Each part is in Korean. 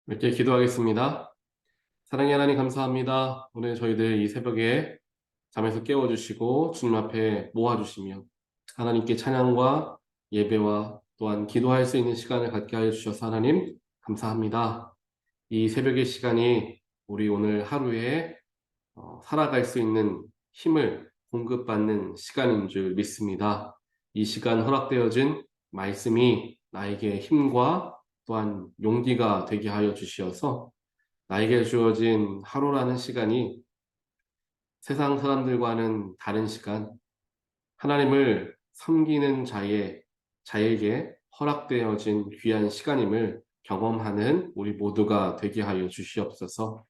이렇게 기도하겠습니다. 사랑의 하나님 감사합니다. 오늘 저희들 이 새벽에 잠에서 깨워주시고 주님 앞에 모아주시며 하나님께 찬양과 예배와 또한 기도할 수 있는 시간을 갖게 하여 주셔서 하나님 감사합니다. 이 새벽의 시간이 우리 오늘 하루에 살아갈 수 있는 힘을 공급받는 시간인 줄 믿습니다. 이 시간 허락되어진 말씀이 나에게 힘과 또한 용기가 되게 하여 주시어서 나에게 주어진 하루라는 시간이 세상 사람들과는 다른 시간, 하나님을 섬기는 자에게 허락되어진 귀한 시간임을 경험하는 우리 모두가 되게 하여 주시옵소서.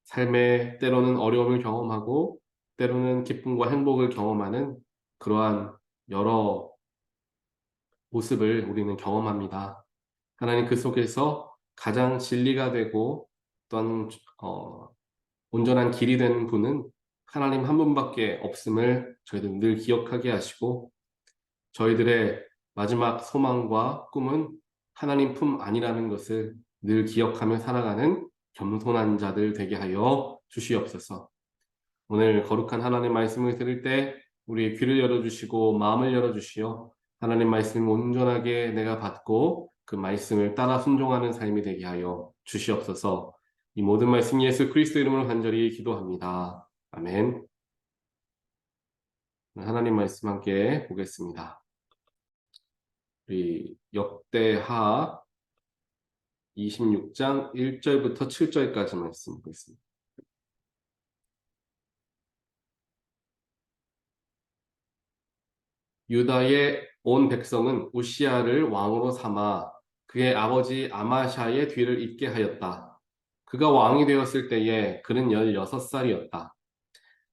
삶에 때로는 어려움을 경험하고 때로는 기쁨과 행복을 경험하는 그러한 여러 모습을 우리는 경험합니다. 하나님 그 속에서 가장 진리가 되고 또한 온전한 길이 되는 분은 하나님 한 분밖에 없음을 저희들 늘 기억하게 하시고 저희들의 마지막 소망과 꿈은 하나님 품 아니라는 것을 늘 기억하며 살아가는 겸손한 자들 되게 하여 주시옵소서. 오늘 거룩한 하나님 말씀을 들을 때 우리 귀를 열어주시고 마음을 열어주시어 하나님 말씀을 온전하게 내가 받고 그 말씀을 따라 순종하는 삶이 되게 하여 주시옵소서. 이 모든 말씀 예수 그리스도 이름으로 간절히 기도합니다. 아멘. 하나님 말씀 함께 보겠습니다. 우리 역대하 26장 1절부터 7절까지 말씀 보겠습니다. 유다의 온 백성은 우시야를 왕으로 삼아 그의 아버지 아마샤의 뒤를 잇게 하였다. 그가 왕이 되었을 때에 그는 16살이었다.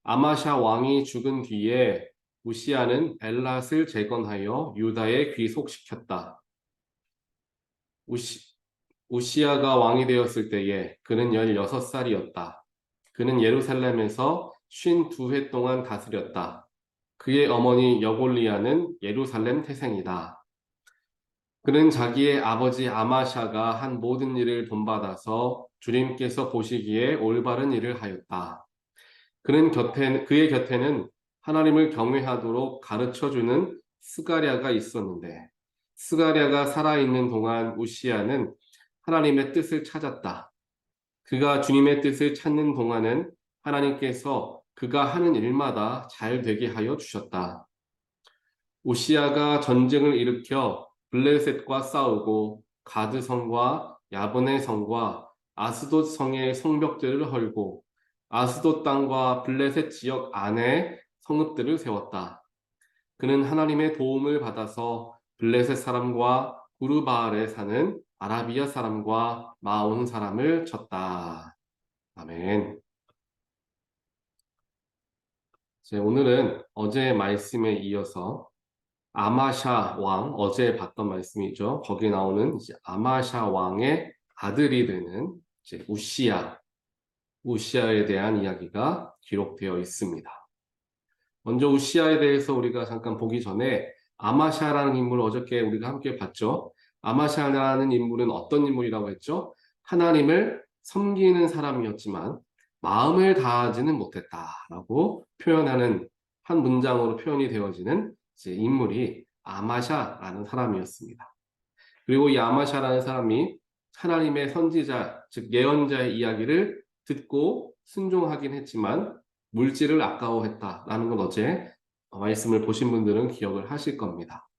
아마샤 왕이 죽은 뒤에 우시야는 엘랏을 재건하여 유다에 귀속시켰다. 우시야가 왕이 되었을 때에 그는 16살이었다. 그는 예루살렘에서 52해 동안 다스렸다. 그의 어머니 여골리아는 예루살렘 태생이다. 그는 자기의 아버지 아마샤가 한 모든 일을 본받아서 주님께서 보시기에 올바른 일을 하였다. 그의 곁에는 하나님을 경외하도록 가르쳐주는 스가랴가 있었는데 스가랴가 살아있는 동안 우시야는 하나님의 뜻을 찾았다. 그가 주님의 뜻을 찾는 동안은 하나님께서 그가 하는 일마다 잘 되게 하여 주셨다. 우시야가 전쟁을 일으켜 블레셋과 싸우고 가드 성과 야브네 성과 아스돗 성의 성벽들을 헐고 아스돗 땅과 블레셋 지역 안에 성읍들을 세웠다. 그는 하나님의 도움을 받아서 블레셋 사람과 구르바알에 사는 아라비아 사람과 마온 사람을 쳤다. 아멘. 오늘은 어제의 말씀에 이어서 아마샤 왕, 어제 봤던 말씀이죠. 거기에 나오는 이제 아마샤 왕의 아들이 되는 이제 우시야에 대한 이야기가 기록되어 있습니다. 먼저 우시야에 대해서 우리가 잠깐 보기 전에 아마샤라는 인물을 어저께 우리가 함께 봤죠. 아마샤라는 인물은 어떤 인물이라고 했죠? 하나님을 섬기는 사람이었지만 마음을 다하지는 못했다라고 표현하는 한 문장으로 표현이 되어지는 이제 인물이 아마샤라는 사람이었습니다. 그리고 이 아마샤라는 사람이 하나님의 선지자, 즉 예언자의 이야기를 듣고 순종하긴 했지만 물질을 아까워했다라는 건 어제 말씀을 보신 분들은 기억을 하실 겁니다.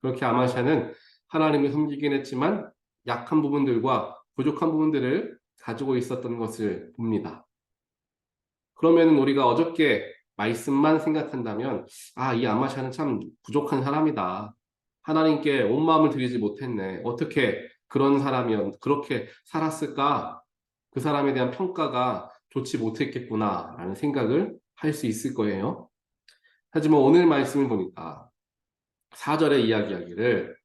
그렇게 아마샤는 하나님을 섬기긴 했지만 약한 부분들과 부족한 부분들을 가지고 있었던 것을 봅니다. 그러면 우리가 어저께 말씀만 생각한다면 이 아마샤는 참 부족한 사람이다. 하나님께 온 마음을 드리지 못했네. 어떻게 그런 사람이 그렇게 살았을까? 그 사람에 대한 평가가 좋지 못했겠구나 라는 생각을 할 수 있을 거예요. 하지만 오늘 말씀을 보니까 4절의 이야기를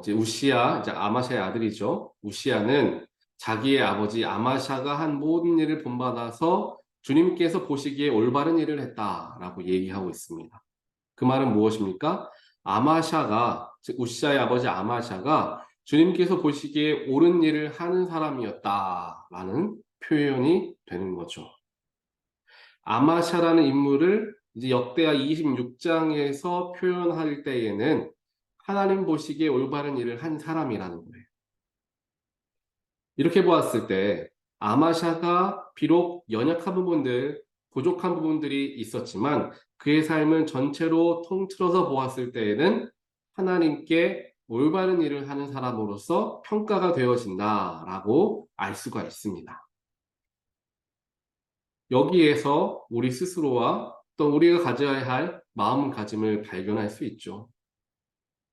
이제 우시야, 이제 아마샤의 아들이죠. 우시야는 자기의 아버지 아마샤가 한 모든 일을 본받아서 주님께서 보시기에 올바른 일을 했다라고 얘기하고 있습니다. 그 말은 무엇입니까? 즉 우시야의 아버지 아마샤가 주님께서 보시기에 옳은 일을 하는 사람이었다라는 표현이 되는 거죠. 아마샤라는 인물을 이제 역대하 26장에서 표현할 때에는 하나님 보시기에 올바른 일을 한 사람이라는 거예요. 이렇게 보았을 때 아마샤가 비록 연약한 부분들, 부족한 부분들이 있었지만 그의 삶을 전체로 통틀어서 보았을 때에는 하나님께 올바른 일을 하는 사람으로서 평가가 되어진다라고 알 수가 있습니다. 여기에서 우리 스스로와 또 우리가 가져야 할 마음가짐을 발견할 수 있죠.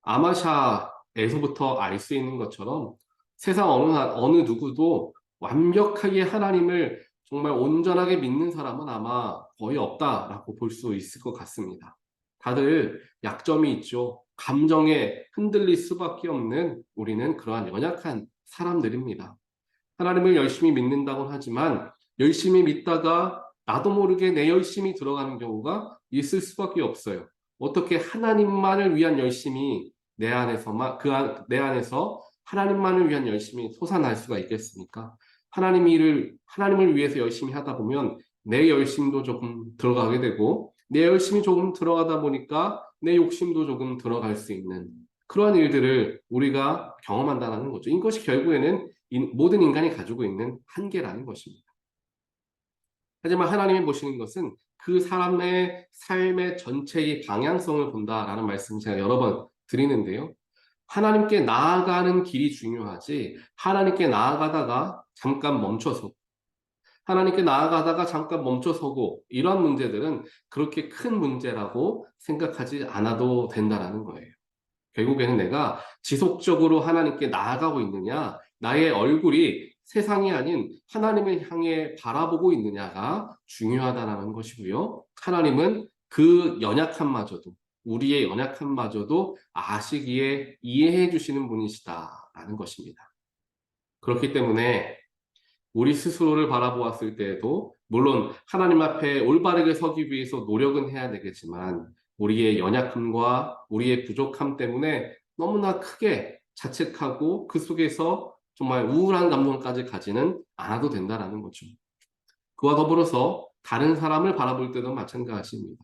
아마샤에서부터 알 수 있는 것처럼 세상 어느 누구도 완벽하게 하나님을 정말 온전하게 믿는 사람은 아마 거의 없다라고 볼 수 있을 것 같습니다. 다들 약점이 있죠. 감정에 흔들릴 수밖에 없는 우리는 그러한 연약한 사람들입니다. 하나님을 열심히 믿는다고 하지만 열심히 믿다가 나도 모르게 내 열심이 들어가는 경우가 있을 수밖에 없어요. 어떻게 하나님만을 위한 열심이 내 안에서 하나님만을 위한 열심이 솟아날 수가 있겠습니까? 하나님을 위해서 열심히 하다 보면 내 열심도 조금 들어가게 되고 내 열심이 조금 들어가다 보니까 내 욕심도 조금 들어갈 수 있는 그러한 일들을 우리가 경험한다는 거죠. 이것이 결국에는 모든 인간이 가지고 있는 한계라는 것입니다. 하지만 하나님이 보시는 것은 그 사람의 삶의 전체의 방향성을 본다라는 말씀을 제가 여러 번 드리는데요. 하나님께 나아가는 길이 중요하지 하나님께 나아가다가 잠깐 멈춰서 하나님께 나아가다가 잠깐 멈춰서고 이런 문제들은 그렇게 큰 문제라고 생각하지 않아도 된다는 거예요. 결국에는 내가 지속적으로 하나님께 나아가고 있느냐, 나의 얼굴이 세상이 아닌 하나님을 향해 바라보고 있느냐가 중요하다는 것이고요. 하나님은 그 연약함마저도, 우리의 연약함마저도 아시기에 이해해 주시는 분이시다라는 것입니다. 그렇기 때문에 우리 스스로를 바라보았을 때에도 물론 하나님 앞에 올바르게 서기 위해서 노력은 해야 되겠지만 우리의 연약함과 우리의 부족함 때문에 너무나 크게 자책하고 그 속에서 정말 우울한 감정까지 가지는 않아도 된다는 거죠. 그와 더불어서 다른 사람을 바라볼 때도 마찬가지입니다.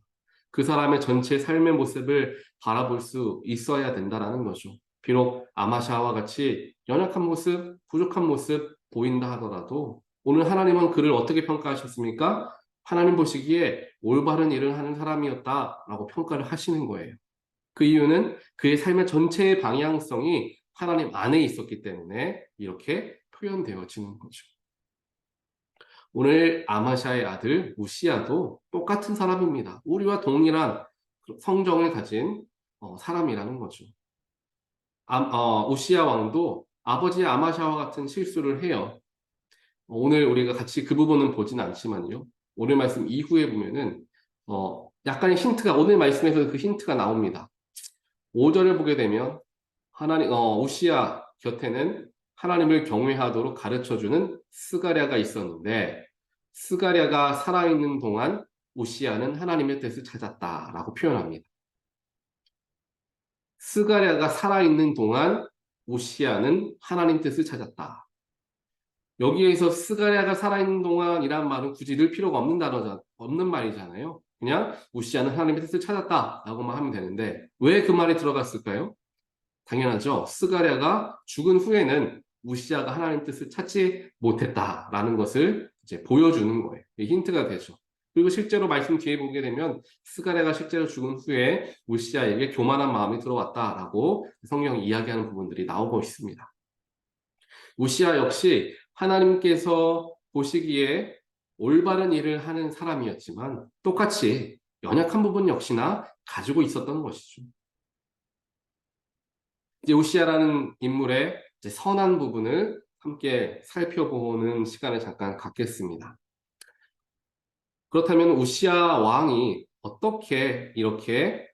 그 사람의 전체 삶의 모습을 바라볼 수 있어야 된다는 거죠. 비록 아마샤와 같이 연약한 모습, 부족한 모습 보인다 하더라도 오늘 하나님은 그를 어떻게 평가하셨습니까? 하나님 보시기에 올바른 일을 하는 사람이었다라고 평가를 하시는 거예요. 그 이유는 그의 삶의 전체의 방향성이 하나님 안에 있었기 때문에 이렇게 표현되어지는 거죠. 오늘 아마샤의 아들 우시야도 똑같은 사람입니다. 우리와 동일한 성정을 가진 사람이라는 거죠. 우시야 왕도 아버지 아마샤와 같은 실수를 해요. 오늘 우리가 같이 그 부분은 보진 않지만요. 오늘 말씀 이후에 보면은 약간의 힌트가 오늘 말씀에서 그 힌트가 나옵니다. 5절을 보게 되면 우시야 곁에는 하나님을 경외하도록 가르쳐주는 스가랴가 있었는데 스가랴가 살아있는 동안 우시야는 하나님의 뜻을 찾았다라고 표현합니다. 스가랴가 살아있는 동안 우시야는 하나님 뜻을 찾았다. 여기에서 스가랴가 살아있는 동안이란 말은 굳이 넣을 필요가 없는 말이잖아요. 그냥 우시야는 하나님의 뜻을 찾았다라고만 하면 되는데 왜 그 말이 들어갔을까요? 당연하죠. 스가랴가 죽은 후에는 우시야가 하나님 뜻을 찾지 못했다라는 것을 이제 보여주는 거예요. 힌트가 되죠. 그리고 실제로 말씀 뒤에 보게 되면 스가랴가 실제로 죽은 후에 우시야에게 교만한 마음이 들어왔다라고 성경이 이야기하는 부분들이 나오고 있습니다. 우시야 역시 하나님께서 보시기에 올바른 일을 하는 사람이었지만 똑같이 연약한 부분 역시나 가지고 있었던 것이죠. 이제 우시야라는 인물의 이제 선한 부분을 함께 살펴보는 시간을 잠깐 갖겠습니다. 그렇다면 우시야 왕이 어떻게 이렇게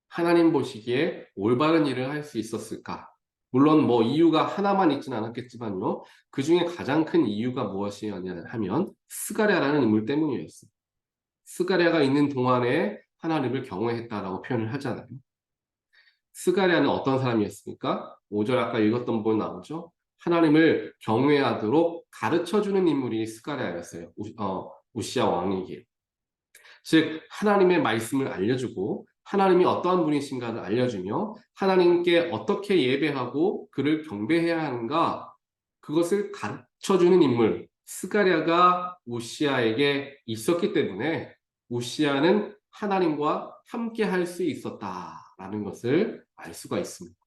하나님 보시기에 올바른 일을 할 수 있었을까? 물론 뭐 이유가 하나만 있지는 않았겠지만요. 그 중에 가장 큰 이유가 무엇이었냐 하면 스가랴라는 인물 때문이었어요. 스가랴가 있는 동안에 하나님을 경외했다라고 표현을 하잖아요. 스가랴는 어떤 사람이었습니까? 5절 아까 읽었던 부분 나오죠? 하나님을 경외하도록 가르쳐주는 인물이 스가랴였어요. 우시야 왕이기에. 즉 하나님의 말씀을 알려주고 하나님이 어떠한 분이신가를 알려주며 하나님께 어떻게 예배하고 그를 경배해야 하는가 그것을 가르쳐주는 인물 스가랴가 우시야에게 있었기 때문에 우시야는 하나님과 함께 할 수 있었다라는 것을 알 수가 있습니다.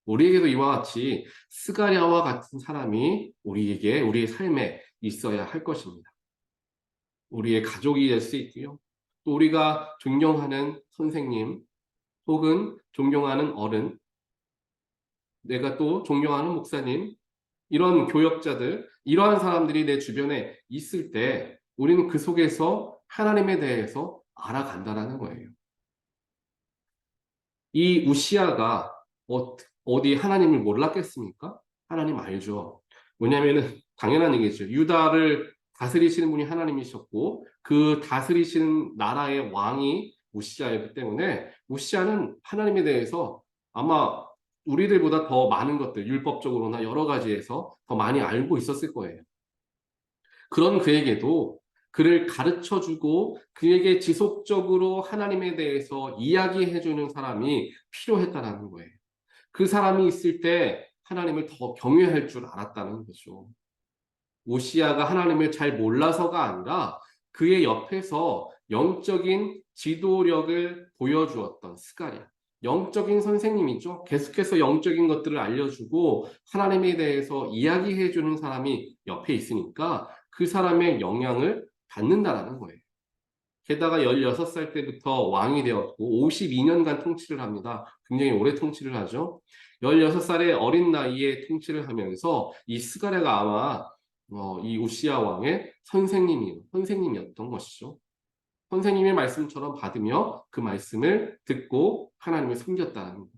우리에게도 이와 같이 스가랴와 같은 사람이 우리에게 우리의 삶에 있어야 할 것입니다. 우리의 가족이 될 수 있고요. 또 우리가 존경하는 선생님 혹은 존경하는 어른, 내가 또 존경하는 목사님, 이런 교역자들, 이러한 사람들이 내 주변에 있을 때 우리는 그 속에서 하나님에 대해서 알아간다는 거예요. 이 우시아가 어디 하나님을 몰랐겠습니까? 하나님 알죠. 왜냐하면 당연한 얘기죠. 유다를 다스리시는 분이 하나님이셨고 그 다스리시는 나라의 왕이 우시아이기 때문에 우시아는 하나님에 대해서 아마 우리들보다 더 많은 것들, 율법적으로나 여러 가지에서 더 많이 알고 있었을 거예요. 그런 그에게도 그를 가르쳐주고 그에게 지속적으로 하나님에 대해서 이야기해주는 사람이 필요했다는 거예요. 그 사람이 있을 때 하나님을 더 경외할 줄 알았다는 거죠. 오시아가 하나님을 잘 몰라서가 아니라 그의 옆에서 영적인 지도력을 보여주었던 스가랴. 영적인 선생님이죠. 계속해서 영적인 것들을 알려주고 하나님에 대해서 이야기해주는 사람이 옆에 있으니까 그 사람의 영향을 받는다라는 거예요. 게다가 16살 때부터 왕이 되었고 52년간 통치를 합니다. 굉장히 오래 통치를 하죠. 16살의 어린 나이에 통치를 하면서 이 스가랴가 아마 이 우시야 왕의 선생님이었던 것이죠. 선생님의 말씀처럼 받으며 그 말씀을 듣고 하나님을 섬겼다는 거예요.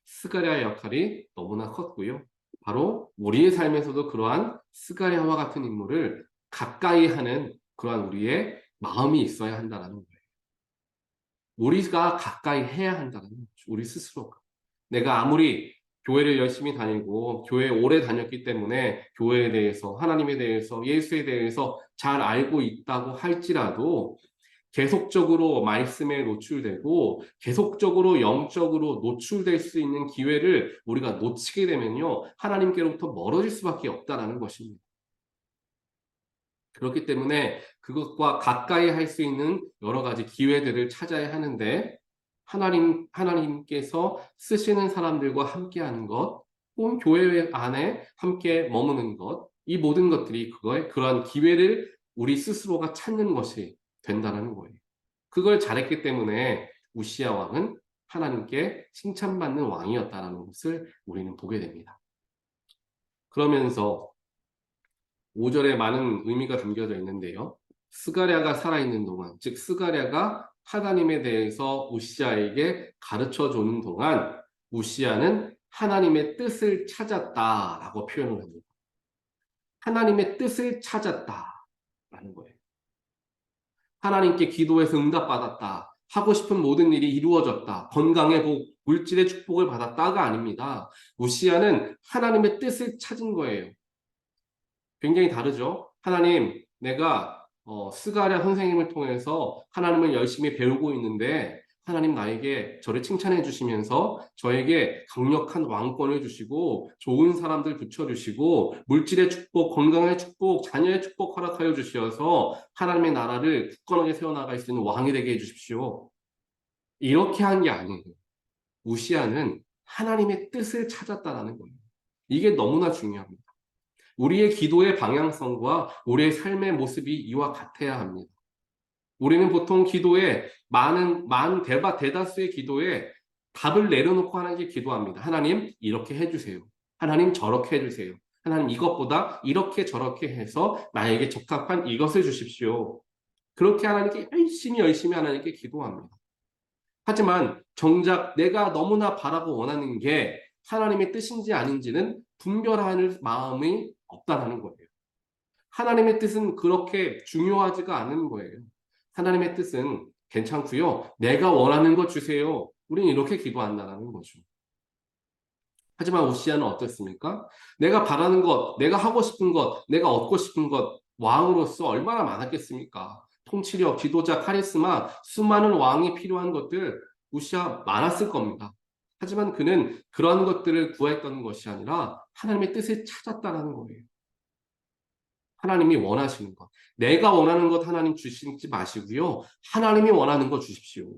스가랴의 역할이 너무나 컸고요. 바로 우리의 삶에서도 그러한 스가랴와 같은 인물을 가까이 하는 그러한 우리의 마음이 있어야 한다는 거예요. 우리가 가까이 해야 한다는 거죠. 우리 스스로가. 내가 아무리 교회를 열심히 다니고 교회에 오래 다녔기 때문에 교회에 대해서 하나님에 대해서 예수에 대해서 잘 알고 있다고 할지라도 계속적으로 말씀에 노출되고 계속적으로 영적으로 노출될 수 있는 기회를 우리가 놓치게 되면요. 하나님께로부터 멀어질 수밖에 없다는 것입니다. 그렇기 때문에 그것과 가까이 할 수 있는 여러 가지 기회들을 찾아야 하는데 하나님께서 쓰시는 사람들과 함께하는 것, 혹은 교회 안에 함께 머무는 것, 이 모든 것들이 그러한 기회를 우리 스스로가 찾는 것이 된다는 거예요. 그걸 잘했기 때문에 우시야 왕은 하나님께 칭찬받는 왕이었다는 것을 우리는 보게 됩니다. 그러면서 5절에 많은 의미가 담겨져 있는데요. 스가랴가 살아있는 동안, 즉 스가랴가 하나님에 대해서 우시아에게 가르쳐 주는 동안 우시아는 하나님의 뜻을 찾았다라고 표현을 합니다. 하나님의 뜻을 찾았다라는 거예요. 하나님께 기도해서 응답받았다. 하고 싶은 모든 일이 이루어졌다. 건강의 복, 물질의 축복을 받았다가 아닙니다. 우시아는 하나님의 뜻을 찾은 거예요. 굉장히 다르죠. 하나님, 내가 스가랴 선생님을 통해서 하나님을 열심히 배우고 있는데 하나님 나에게 저를 칭찬해 주시면서 저에게 강력한 왕권을 주시고 좋은 사람들 붙여주시고 물질의 축복, 건강의 축복, 자녀의 축복 허락하여 주시어서 하나님의 나라를 굳건하게 세워나갈 수 있는 왕이 되게 해주십시오. 이렇게 한 게 아니에요. 우시아는 하나님의 뜻을 찾았다라는 거예요. 이게 너무나 중요합니다. 우리의 기도의 방향성과 우리의 삶의 모습이 이와 같아야 합니다. 우리는 보통 기도에 대다수의 기도에 답을 내려놓고 하나님께 기도합니다. 하나님 이렇게 해주세요. 하나님 저렇게 해주세요. 하나님 이것보다 이렇게 저렇게 해서 나에게 적합한 이것을 주십시오. 그렇게 하나님께 열심히 하나님께 기도합니다. 하지만 정작 내가 너무나 바라고 원하는 게 하나님의 뜻인지 아닌지는 분별하는 마음이 없다는 거예요. 하나님의 뜻은 그렇게 중요하지가 않은 거예요. 하나님의 뜻은 괜찮고요. 내가 원하는 것 주세요. 우리는 이렇게 기도한다는 거죠. 하지만 우시아는 어떻습니까? 내가 바라는 것, 내가 하고 싶은 것, 내가 얻고 싶은 것, 왕으로서 얼마나 많았겠습니까? 통치력, 지도자, 카리스마, 수많은 왕이 필요한 것들 우시아 많았을 겁니다. 하지만 그는 그런 것들을 구했던 것이 아니라 하나님의 뜻을 찾았다는 거예요. 하나님이 원하시는 것. 내가 원하는 것 하나님 주시지 마시고요. 하나님이 원하는 것 주십시오.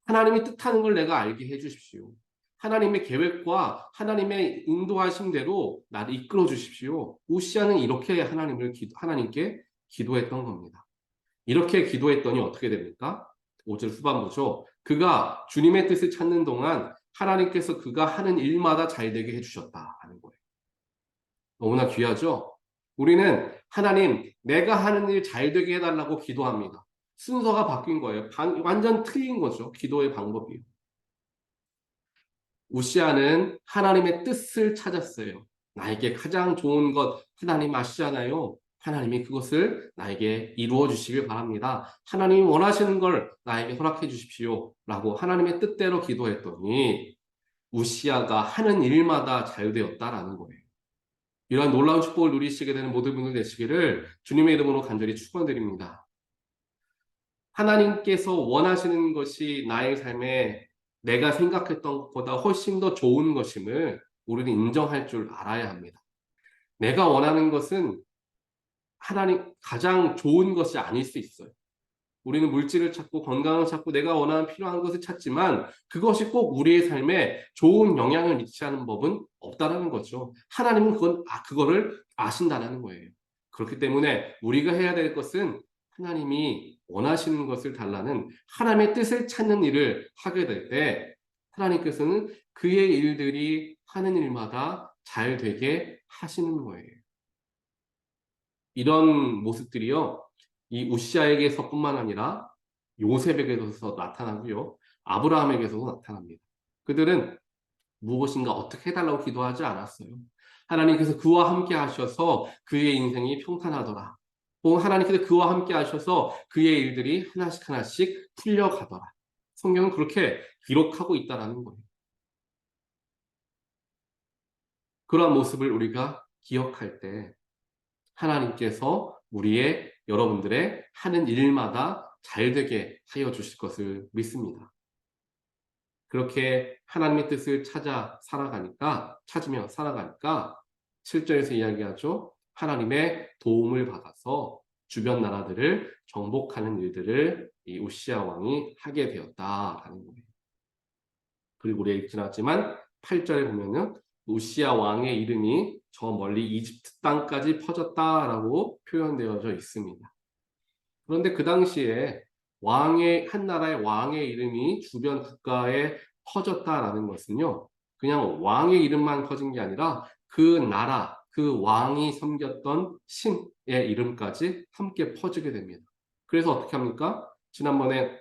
하나님이 뜻하는 걸 내가 알게 해 주십시오. 하나님의 계획과 하나님의 인도하심대로 나를 이끌어 주십시오. 우시아는 이렇게 하나님께 기도했던 겁니다. 이렇게 기도했더니 어떻게 됩니까? 5절 후반부죠. 그가 주님의 뜻을 찾는 동안 하나님께서 그가 하는 일마다 잘 되게 해주셨다 하는 거예요. 너무나 귀하죠? 우리는 하나님, 내가 하는 일 잘 되게 해달라고 기도합니다. 순서가 바뀐 거예요. 완전 틀린 거죠. 기도의 방법이요. 우시아는 하나님의 뜻을 찾았어요. 나에게 가장 좋은 것 하나님 아시잖아요. 하나님이 그것을 나에게 이루어 주시길 바랍니다. 하나님이 원하시는 걸 나에게 허락해 주십시오. 라고 하나님의 뜻대로 기도했더니 우시아가 하는 일마다 잘 되었다라는 거예요. 이러한 놀라운 축복을 누리시게 되는 모든 분들 되시기를 주님의 이름으로 간절히 축원드립니다. 하나님께서 원하시는 것이 나의 삶에 내가 생각했던 것보다 훨씬 더 좋은 것임을 우리는 인정할 줄 알아야 합니다. 내가 원하는 것은 하나님 가장 좋은 것이 아닐 수 있어요. 우리는 물질을 찾고 건강을 찾고 내가 원하는 필요한 것을 찾지만 그것이 꼭 우리의 삶에 좋은 영향을 미치는 법은 없다라는 거죠. 하나님은 그거를 아신다는 거예요. 그렇기 때문에 우리가 해야 될 것은 하나님이 원하시는 것을 달라는 하나님의 뜻을 찾는 일을 하게 될 때 하나님께서는 그의 일들이 하는 일마다 잘 되게 하시는 거예요. 이런 모습들이요. 이 우시아에게서뿐만 아니라 요셉에게서 나타나고요. 아브라함에게서도 나타납니다. 그들은 무엇인가 어떻게 해달라고 기도하지 않았어요. 하나님께서 그와 함께 하셔서 그의 인생이 평탄하더라. 혹은 하나님께서 그와 함께 하셔서 그의 일들이 하나씩 하나씩 풀려가더라. 성경은 그렇게 기록하고 있다는 거예요. 그러한 모습을 우리가 기억할 때 하나님께서 여러분들의 하는 일마다 잘 되게 하여 주실 것을 믿습니다. 그렇게 하나님의 뜻을 찾으며 살아가니까 7절에서 이야기하죠. 하나님의 도움을 받아서 주변 나라들을 정복하는 일들을 이 우시아 왕이 하게 되었다라는 거예요. 그리고 우리가 읽진 않았지만 8절에 보면은 우시아 왕의 이름이 저 멀리 이집트 땅까지 퍼졌다라고 표현되어져 있습니다. 그런데 그 당시에 한 나라의 왕의 이름이 주변 국가에 퍼졌다라는 것은요, 그냥 왕의 이름만 퍼진 게 아니라 그 나라, 그 왕이 섬겼던 신의 이름까지 함께 퍼지게 됩니다. 그래서 어떻게 합니까? 지난번에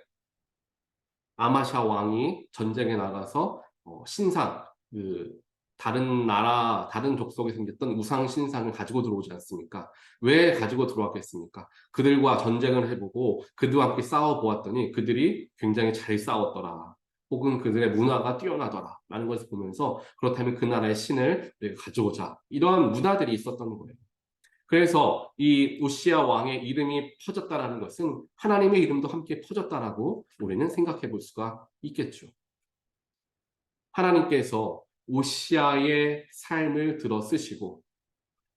아마샤 왕이 전쟁에 나가서 신상, 다른 나라, 다른 족속에 생겼던 우상 신상을 가지고 들어오지 않습니까? 왜 가지고 들어왔겠습니까? 그들과 전쟁을 해보고 그들과 함께 싸워보았더니 그들이 굉장히 잘 싸웠더라. 혹은 그들의 문화가 뛰어나더라. 라는 것을 보면서 그렇다면 그 나라의 신을 우리가 가져오자. 이런 문화들이 있었던 거예요. 그래서 이 우시아 왕의 이름이 퍼졌다라는 것은 하나님의 이름도 함께 퍼졌다라고 우리는 생각해 볼 수가 있겠죠. 하나님께서 우시아의 삶을 들어 쓰시고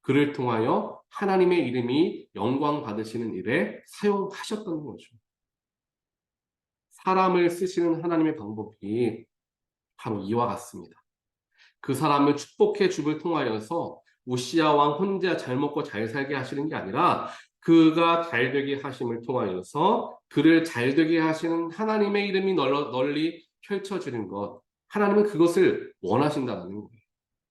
그를 통하여 하나님의 이름이 영광 받으시는 일에 사용하셨던 거죠. 사람을 쓰시는 하나님의 방법이 바로 이와 같습니다. 그 사람을 축복해 줌을 통하여서 우시아 왕 혼자 잘 먹고 잘 살게 하시는 게 아니라 그가 잘 되게 하심을 통하여서 그를 잘 되게 하시는 하나님의 이름이 널리 펼쳐지는 것. 하나님은 그것을 원하신다는 거예요.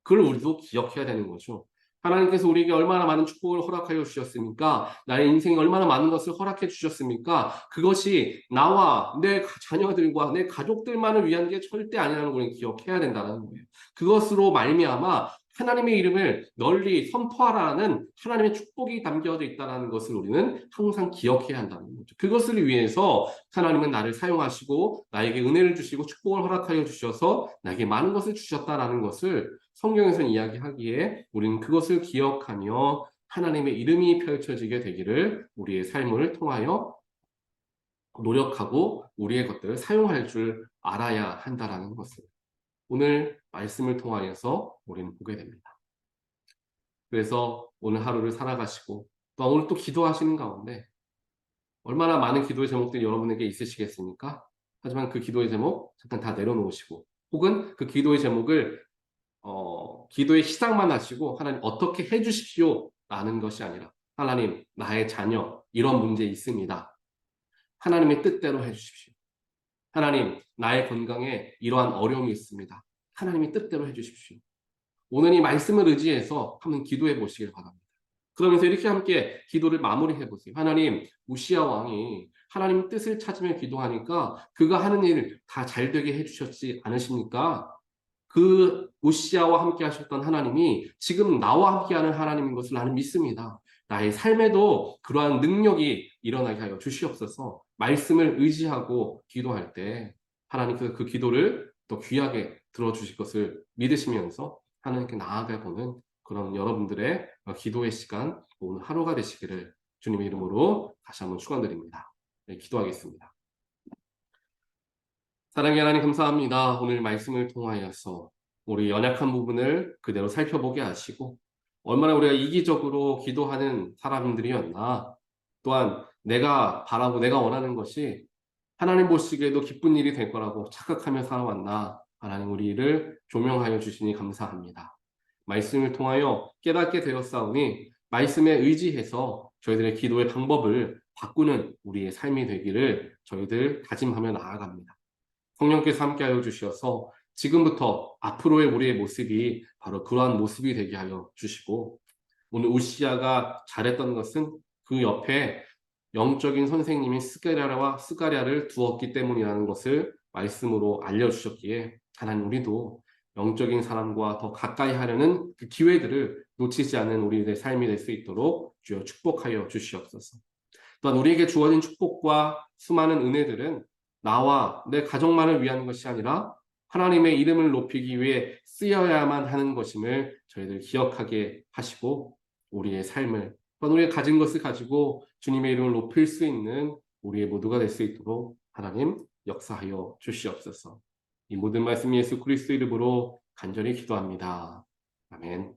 그걸 우리도 기억해야 되는 거죠. 하나님께서 우리에게 얼마나 많은 축복을 허락하여 주셨습니까? 나의 인생에 얼마나 많은 것을 허락해 주셨습니까? 그것이 나와 내 자녀들과 내 가족들만을 위한 게 절대 아니라는 걸 기억해야 된다는 거예요. 그것으로 말미암아 하나님의 이름을 널리 선포하라는 하나님의 축복이 담겨져 있다는 것을 우리는 항상 기억해야 한다는 거죠. 그것을 위해서 하나님은 나를 사용하시고 나에게 은혜를 주시고 축복을 허락하여 주셔서 나에게 많은 것을 주셨다라는 것을 성경에서 이야기하기에 우리는 그것을 기억하며 하나님의 이름이 펼쳐지게 되기를 우리의 삶을 통하여 노력하고 우리의 것들을 사용할 줄 알아야 한다라는 것을 오늘 말씀을 통하여서 우리는 보게 됩니다. 그래서 오늘 하루를 살아가시고 또 오늘 또 기도하시는 가운데 얼마나 많은 기도의 제목들이 여러분에게 있으시겠습니까? 하지만 그 기도의 제목 잠깐 다 내려놓으시고 혹은 그 기도의 제목을 기도의 시작만 하시고 하나님 어떻게 해주십시오 라는 것이 아니라 하나님 나의 자녀 이런 문제 있습니다. 하나님의 뜻대로 해주십시오. 하나님 나의 건강에 이러한 어려움이 있습니다. 하나님의 뜻대로 해주십시오. 오늘 이 말씀을 의지해서 한번 기도해 보시길 바랍니다. 그러면서 이렇게 함께 기도를 마무리해 보세요. 하나님, 우시야 왕이 하나님 뜻을 찾으며 기도하니까 그가 하는 일 다 잘 되게 해주셨지 않으십니까? 그 우시야와 함께 하셨던 하나님이 지금 나와 함께하는 하나님인 것을 나는 믿습니다. 나의 삶에도 그러한 능력이 일어나게 하여 주시옵소서. 말씀을 의지하고 기도할 때 하나님께서 그 기도를 또 귀하게 들어주실 것을 믿으시면서 하나님께 나아가 보는 그런 여러분들의 기도의 시간 오늘 하루가 되시기를 주님의 이름으로 다시 한번 축원드립니다. 네, 기도하겠습니다. 사랑의 하나님 감사합니다. 오늘 말씀을 통하여서 우리 연약한 부분을 그대로 살펴보게 하시고 얼마나 우리가 이기적으로 기도하는 사람들이었나 또한 내가 바라고 내가 원하는 것이 하나님 보시기에도 기쁜 일이 될 거라고 착각하며 살아왔나 하나님 우리를 조명하여 주시니 감사합니다. 말씀을 통하여 깨닫게 되었사오니 말씀에 의지해서 저희들의 기도의 방법을 바꾸는 우리의 삶이 되기를 저희들 다짐하며 나아갑니다. 성령께서 함께하여 주셔서 지금부터 앞으로의 우리의 모습이 바로 그러한 모습이 되게 하여 주시고 오늘 우시야가 잘했던 것은 그 옆에 영적인 선생님인 스가랴를 두었기 때문이라는 것을 말씀으로 알려주셨기에 하나님 우리도 영적인 사람과 더 가까이 하려는 그 기회들을 놓치지 않는 우리의 삶이 될 수 있도록 주여 축복하여 주시옵소서. 또한 우리에게 주어진 축복과 수많은 은혜들은 나와 내 가족만을 위한 것이 아니라 하나님의 이름을 높이기 위해 쓰여야만 하는 것임을 저희들 기억하게 하시고 우리의 삶을 또한 우리가 가진 것을 가지고 주님의 이름을 높일 수 있는 우리의 모두가 될 수 있도록 하나님 역사하여 주시옵소서. 이 모든 말씀 예수 그리스도 이름으로 간절히 기도합니다. 아멘.